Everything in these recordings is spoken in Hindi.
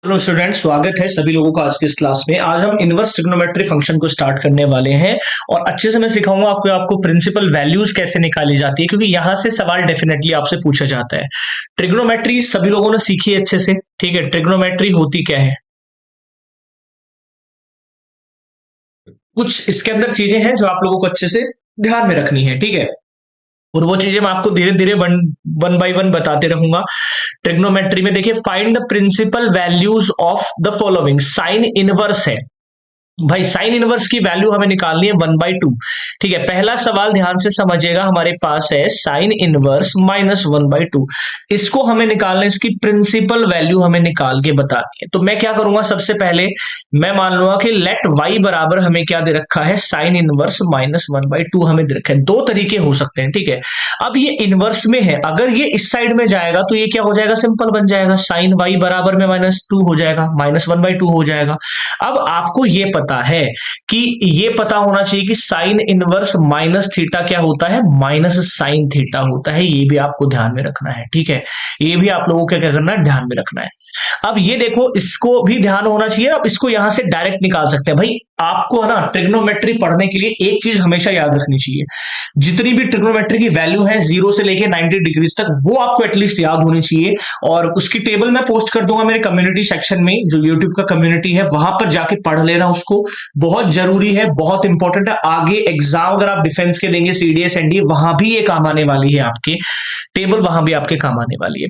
हेलो स्टूडेंट, स्वागत है सभी लोगों का आज के इस क्लास में। आज हम इनवर्स ट्रिग्नोमेट्री फंक्शन को स्टार्ट करने वाले हैं और अच्छे से मैं सिखाऊंगा आपको प्रिंसिपल वैल्यूज कैसे निकाली जाती है, क्योंकि यहां से सवाल डेफिनेटली आपसे पूछा जाता है। ट्रिग्नोमेट्री सभी लोगों ने सीखी है अच्छे से, ठीक है। ट्रिग्नोमेट्री होती क्या है, कुछ इसके अंदर चीजें हैं जो आप लोगों को अच्छे से ध्यान में रखनी है, ठीक है। और वो चीजें मैं आपको धीरे धीरे वन वन बाई वन बताते रहूंगा। ट्रिग्नोमेट्री में देखिए, find the principal values of the following. Sine inverse है भाई, साइन इनवर्स की वैल्यू हमें निकालनी है 1/2। ठीक है, पहला सवाल ध्यान से समझिएगा, हमारे पास है साइन इनवर्स -1/2। इसको हमें निकालना है, इसकी प्रिंसिपल वैल्यू हमें निकाल के बतानी है। तो मैं क्या करूंगा, सबसे पहले मैं मान लूंगा कि लेट y बराबर हमें क्या दे रखा है, साइन इनवर्स -1/2 हमें दे रखा है। दो तरीके हो सकते हैं, ठीक है। अब ये इनवर्स में है, अगर ये इस साइड में जाएगा तो ये क्या हो जाएगा, सिंपल बन जाएगा, साइन y बराबर में -2 हो जाएगा, -1/2 हो जाएगा। अब आपको ये पता है कि ये पता होना चाहिए कि साइन इनवर्स माइनस थीटा क्या होता है, माइनस साइन थीटा होता है। ये भी आपको ध्यान में रखना है, ठीक है। ये भी आप लोगों को क्या करना है, ध्यान में रखना है। अब ये देखो, इसको भी ध्यान होना चाहिए। अब इसको यहां से डायरेक्ट निकाल सकते हैं भाई। आपको है ना, ट्रिग्नोमेट्री पढ़ने के लिए एक चीज हमेशा याद रखनी चाहिए, जितनी भी ट्रिग्नोमेट्री की वैल्यू है 0 से लेके 90 डिग्रीज तक, वो आपको एटलीस्ट याद होनी चाहिए। और उसकी टेबल मैं पोस्ट कर दूंगा मेरे कम्युनिटी सेक्शन में, जो यूट्यूब का कम्युनिटी है, वहां पर जाके पढ़ लेना उसको। बहुत जरूरी है, बहुत इंपॉर्टेंट है। आगे एग्जाम अगर आप डिफेंस के देंगे, सीडीएस एनडीए, वहां भी ये काम आने वाली है, आपके टेबल वहां भी आपके काम आने वाली है।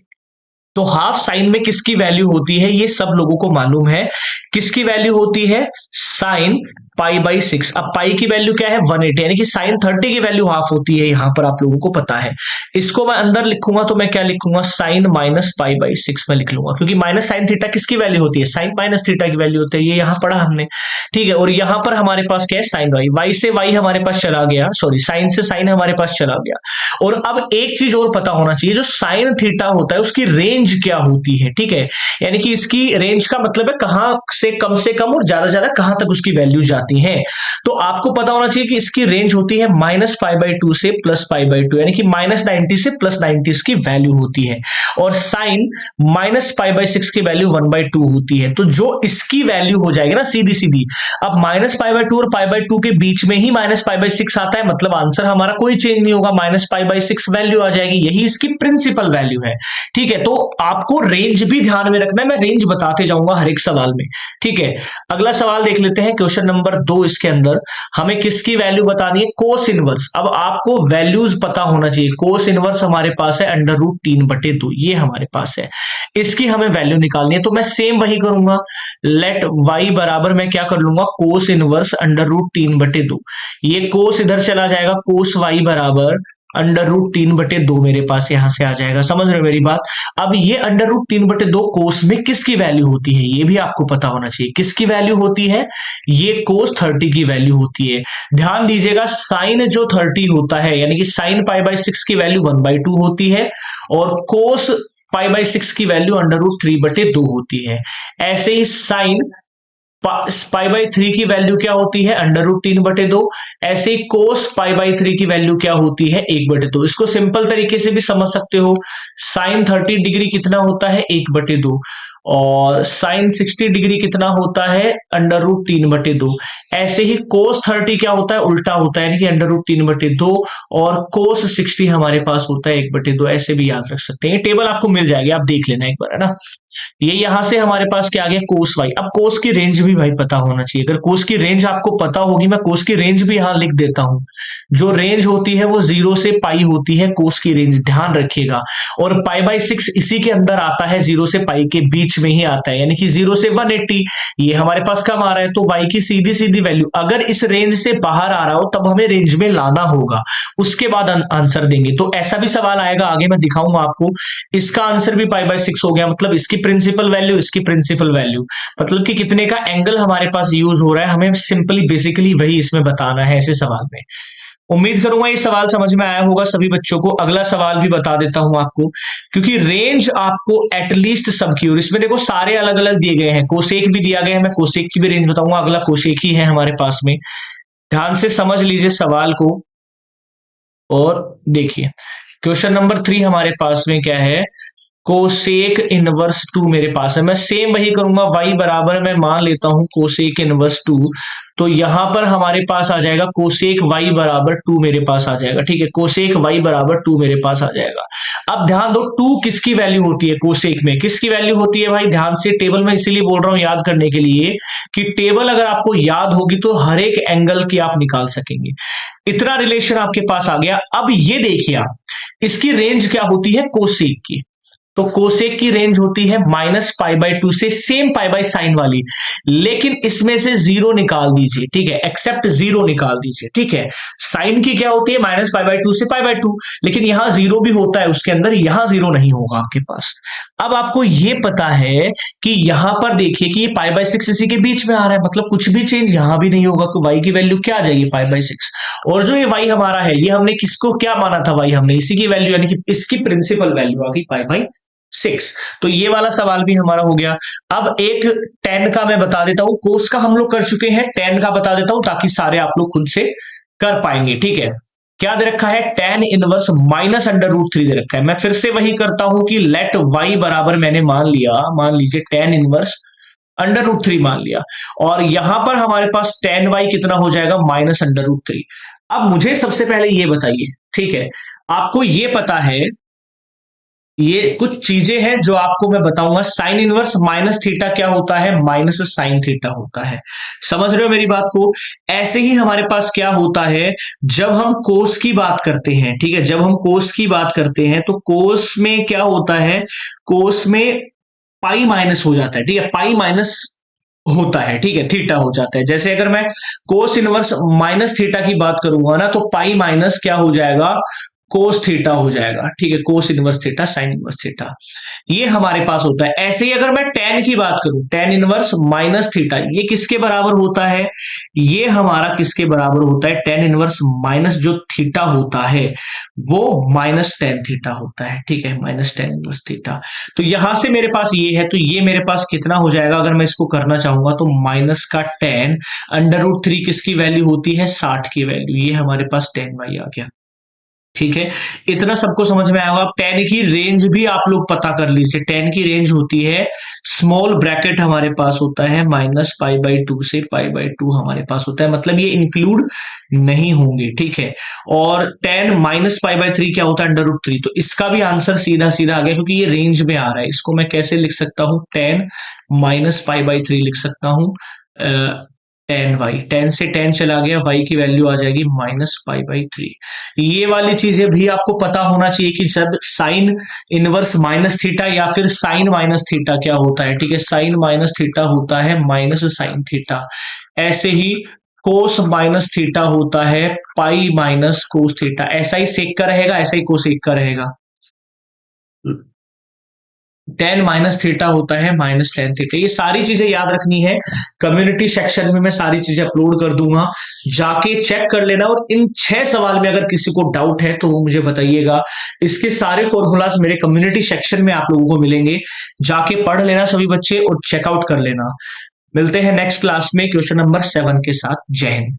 तो हाफ साइन में किसकी वैल्यू होती है, ये सब लोगों को मालूम है। किसकी वैल्यू होती है, साइन π/6। अब पाई की वैल्यू क्या है, 180, यानी कि साइन 30 की वैल्यू हाफ होती है, यहां पर आप लोगों को पता है। इसको मैं अंदर लिखूंगा तो मैं क्या लिखूंगा, साइन -π/6 में लिख लूंगा, क्योंकि माइनस साइन थीटा किसकी वैल्यू होती है, साइन माइनस थीटा की वैल्यू होती है। ये यहां पढ़ा हमने, ठीक है। और यहां पर हमारे पास क्या है, साइन वाई से वाई हमारे पास चला गया, सॉरी साइन से साइन हमारे पास चला गया। और अब एक चीज और पता होना चाहिए, जो साइन थीटा होता है उसकी रेंज क्या होती है, ठीक है। यानी कि इसकी रेंज का मतलब है कहां से कम और ज्यादा ज्यादा कहां तक उसकी वैल्यू जाती है। तो आपको पता होना चाहिए कि इसकी रेंज होती है -π/2 से +π/2, यानी कि -90 से +90 इसकी वैल्यू होती है। और साइन -π/6 की वैल्यू 1/2 होती है। तो जो इसकी वैल्यू हो जाएगी ना, सीधी सीधी, अब -π/2 और π/2 के बीच में ही -π/6 आता है, मतलब आंसर हमारा कोई चेंज नहीं होगा, -π/6 वैल्यू आ जाएगी। यही इसकी प्रिंसिपल वैल्यू है, ठीक है। तो आपको रेंज भी ध्यान में रखना है, मैं रेंज बताते जाऊंगा हर एक सवाल में, ठीक है। अगला सवाल देख लेते हैं, क्वेश्चन नंबर 2। इसके अंदर हमें किसकी वैल्यू बतानी है, कोस इनवर्स। अब आपको वैल्यूज पता होना चाहिए। कोस इनवर्स हमारे पास है √3/2, ये हमारे पास है। इसकी हमें वैल्यू निकालनी है, तो मैं सेम वही करूंगा। लेट y बराबर मैं क्या कर लूंगा, कोस इनवर्स √3/2। ये कोस इधर चला जाएगा, कोस y बराबर √3/2 मेरे पास यहां से आ जाएगा। समझ रहे हो मेरी बात। अब ये √3/2 कोस में किसकी वैल्यू होती है, ये भी आपको पता होना चाहिए। किसकी वैल्यू होती है, ये कोस 30 की वैल्यू होती है। ध्यान दीजिएगा, साइन जो 30 होता है, यानी कि साइन π/6 की वैल्यू 1/2 होती है, और कोस π/6 की वैल्यू √3/2 होती है। ऐसे ही साइन π/3 की वैल्यू क्या होती है, √3/2। ऐसे ही कोस π/3 की वैल्यू क्या होती है, 1/2। इसको सिंपल तरीके से भी समझ सकते हो, साइन 30 डिग्री कितना होता है, 1/2। और साइन 60 डिग्री कितना होता है, √3/2। ऐसे ही कोस 30 क्या होता है, उल्टा होता है, यानी कि √3/2। और कोस 60 हमारे पास होता है 1/2। ऐसे भी याद रख सकते हैं, ये टेबल आपको मिल जाएगी, आप देख लेना एक बार, है ना। ये यहां से हमारे पास क्या आ गया, कोस वाई। अब कोस की रेंज भी भाई पता होना चाहिए। अगर कोस की रेंज आपको पता होगी, मैं कोस की रेंज भी यहां लिख देता हूं। जो रेंज होती है वो 0 से पाई होती है, कोस की रेंज, ध्यान रखिएगा। और π/6 इसी के अंदर आता है, 0 से पाई के बीच में ही आता है, यानी कि 0 से 180। ये हमारे पास कम आ रहा है, तो वाई की सीधी सीधी वैल्यू अगर इस रेंज से बाहर आ रहा हो तब हमें रेंज में लाना होगा, उसके बाद आंसर देंगे। तो ऐसा भी सवाल आएगा आगे, मैं दिखाऊंगा आपको। इसका आंसर भी π/6 हो गया, मतलब इसकी प्रिंसिपल वैल्यू, इसकी प्रिंसिपल वैल्यू, मतलब कि कितने का एंगल हमारे पास यूज हो रहा है, हमें सिंपली बेसिकली वही इसमें बताना है ऐसे सवाल में। उम्मीद करूंगा ये सवाल समझ में आया होगा सभी बच्चों को। अगला सवाल भी बता देता हूं आपको, क्योंकि रेंज आपको एटलीस्ट सबकी, और इसमें देखो सारे अलग अलग दिए गए हैं, कोसेक भी दिया गया है, मैं कोसेक की भी रेंज बताऊंगा। अगला कोसेक ही है हमारे पास में। ध्यान से समझ लीजिए सवाल को और देखिए, क्वेश्चन नंबर 3 हमारे पास में क्या है, कोसेक इनवर्स 2 मेरे पास है। मैं सेम वही करूंगा, y बराबर मैं मान लेता हूं कोसेक इनवर्स 2, तो यहां पर हमारे पास आ जाएगा कोसेक y बराबर 2 मेरे पास आ जाएगा। ठीक है, कोसेक y बराबर 2 मेरे पास आ जाएगा। अब ध्यान दो 2 किसकी वैल्यू होती है, कोसेक में किसकी वैल्यू होती है भाई, ध्यान से टेबल में इसीलिए बोल रहा हूं याद करने के लिए कि टेबल अगर आपको याद होगी तो हर एक एंगल की आप निकाल सकेंगे। इतना रिलेशन आपके पास आ गया। अब ये देखिए आप, इसकी रेंज क्या होती है कोसेक की, तो कोसेक की रेंज होती है -π/2 से, सेम π/sin वाली, लेकिन इसमें से जीरो निकाल दीजिए। ठीक है, एक्सेप्ट जीरो निकाल दीजिए। ठीक है, साइन की क्या होती है -π/2 से π/2, लेकिन यहां जीरो भी होता है उसके अंदर, यहां जीरो नहीं होगा आपके पास। अब आपको यह पता है कि यहां पर देखिए कि ये π/6 इसी के बीच में आ रहा है, मतलब कुछ भी चेंज यहां भी नहीं होगा, तो y की वैल्यू क्या आ जाएगी π/6। और जो ये y हमारा है, ये हमने किसको क्या माना था, y हमने इसी की वैल्यू यानी कि इसकी प्रिंसिपल वैल्यू आ गई π/6। तो ये वाला सवाल भी हमारा हो गया। अब एक tan का मैं बता देता हूं, कोस का हम लोग कर चुके हैं, tan का बता देता हूं ताकि सारे आप लोग खुद से कर पाएंगे। ठीक है, क्या दे रखा है, tan इनवर्स -√3 दे रखा है। मैं फिर से वही करता हूं कि लेट y बराबर मैंने मान लिया, मान लीजिए tan इनवर्स √3 मान लिया, और यहां पर हमारे पास tan y कितना हो जाएगा -√3। अब मुझे सबसे पहले ये बताइए, ठीक है, आपको ये पता है, ये कुछ चीजें हैं जो आपको मैं बताऊंगा। साइन इनवर्स माइनस थीटा क्या होता है, माइनस साइन थीटा होता है। समझ रहे हो मेरी बात को। ऐसे ही हमारे पास क्या होता है जब हम कोस की बात करते हैं, ठीक है, जब हम कोस की बात करते हैं तो कोस में क्या होता है, कोस में पाई माइनस हो जाता है। ठीक है, पाई माइनस होता है, ठीक है, थीटा हो जाता है। जैसे अगर मैं कोस इनवर्स माइनस थीटा की बात करूंगा ना, तो पाई माइनस क्या हो जाएगा, कोस थीटा हो जाएगा। ठीक है, cos inverse theta sine inverse theta, ये हमारे पास होता है। ऐसे ही अगर मैं tan की बात करूं, tan इनवर्स माइनस थीटा, ये किसके बराबर होता है, ये हमारा किसके बराबर होता है, tan इनवर्स माइनस जो थीटा होता है वो माइनस tan थीटा होता है। ठीक है, माइनस tan इनवर्स थीटा। तो यहां से मेरे पास ये है, तो ये मेरे पास कितना हो जाएगा, अगर मैं इसको करना चाहूंगा तो माइनस का tan √3 किसकी वैल्यू होती है, 60 की वैल्यू, ये हमारे पास tan y आ गया। ठीक है, इतना सबको समझ में आया होगा। tan की रेंज भी आप लोग पता कर लीजिए, tan की रेंज होती है, स्मॉल ब्रैकेट हमारे पास होता है -π/2 से π/2 हमारे पास होता है, मतलब ये इंक्लूड नहीं होंगे। ठीक है, और tan -π/3 क्या होता है, √3, तो इसका भी आंसर सीधा सीधा आ गया क्योंकि ये रेंज में आ रहा है। इसको मैं कैसे लिख सकता हूं, tan -π/3 लिख सकता हूं, tan y, tan से tan चला गया, y की वैल्यू आ जाएगी -π/3। ये वाली चीजें भी आपको पता होना चाहिए कि जब साइन इनवर्स माइनस थीटा या फिर साइन माइनस थीटा क्या होता है। ठीक है, साइन माइनस थीटा होता है माइनस साइन थीटा। ऐसे ही कोस माइनस थीटा होता है पाई माइनस कोस थीटा। ऐसा ही सेक का रहेगा, ऐसा ही कोसेक का रहेगा। tan माइनस थीटा होता है माइनस tan थीटा। ये सारी चीजें याद रखनी है। कम्युनिटी सेक्शन में मैं सारी चीजें अपलोड कर दूंगा, जाके चेक कर लेना। और इन 6 सवाल में अगर किसी को डाउट है तो वो मुझे बताइएगा। इसके सारे फॉर्मूलाज मेरे कम्युनिटी सेक्शन में आप लोगों को मिलेंगे, जाके पढ़ लेना सभी बच्चे और चेकआउट कर लेना। मिलते हैं नेक्स्ट क्लास में क्वेश्चन नंबर 7 के साथ। जय हिंद।